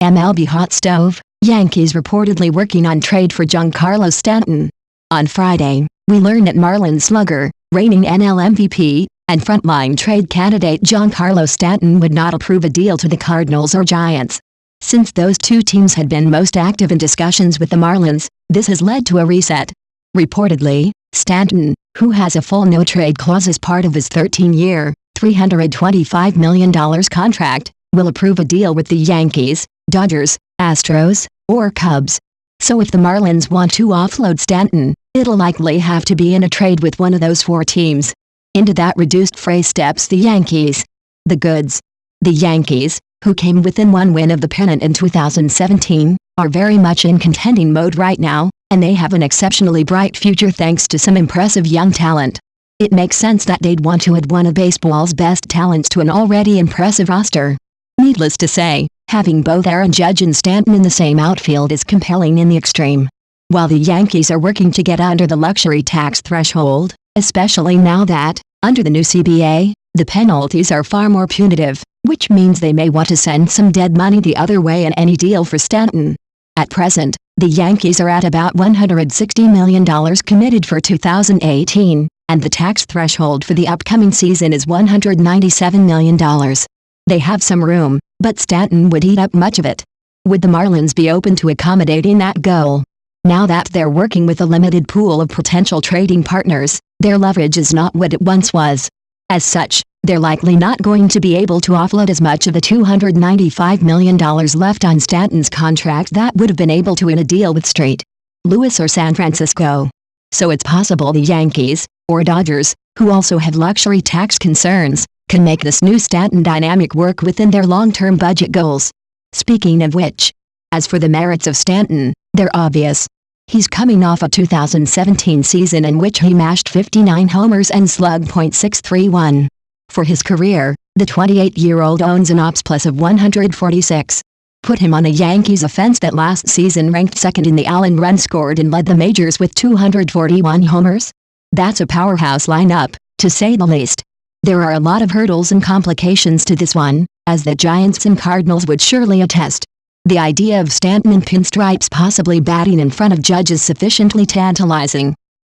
MLB Hot Stove, Yankees reportedly working on trade for Giancarlo Stanton. On Friday, we learned that Marlins slugger, reigning NL MVP, and frontline trade candidate Giancarlo Stanton would not approve a deal to the Cardinals or Giants. Since those two teams had been most active in discussions with the Marlins, this has led to a reset. Reportedly, Stanton, who has a full no-trade clause as part of his 13-year, $325 million contract, will approve a deal with the Yankees, Dodgers, Astros, or Cubs. So if the Marlins want to offload Stanton, it'll likely have to be in a trade with one of those four teams. Into that reduced fray steps the Yankees. The goods. The Yankees, who came within one win of the pennant in 2017, are very much in contending mode right now, and they have an exceptionally bright future thanks to some impressive young talent. It makes sense that they'd want to add one of baseball's best talents to an already impressive roster. Needless to say, having both Aaron Judge and Stanton in the same outfield is compelling in the extreme. While the Yankees are working to get under the luxury tax threshold, especially now that, under the new CBA, the penalties are far more punitive, which means they may want to send some dead money the other way in any deal for Stanton. At present, the Yankees are at about $160 million committed for 2018, and the tax threshold for the upcoming season is $197 million. They have some room, but Stanton would eat up much of it. Would the Marlins be open to accommodating that goal? Now that they're working with a limited pool of potential trading partners, their leverage is not what it once was. As such, they're likely not going to be able to offload as much of the $295 million left on Stanton's contract that would have been able to in a deal with St. Louis or San Francisco. So it's possible the Yankees, or Dodgers, who also have luxury tax concerns, can make this new Stanton dynamic work within their long-term budget goals. Speaking of which, as for the merits of Stanton, they're obvious. He's coming off a 2017 season in which he mashed 59 homers and slugged .631. For his career, the 28-year-old owns an OPS plus of 146. Put him on a Yankees offense that last season ranked second in the Allen run scored and led the majors with 241 homers. That's a powerhouse lineup, to say the least. There are a lot of hurdles and complications to this one, as the Giants and Cardinals would surely attest. The idea of Stanton in pinstripes possibly batting in front of Judge is sufficiently tantalizing.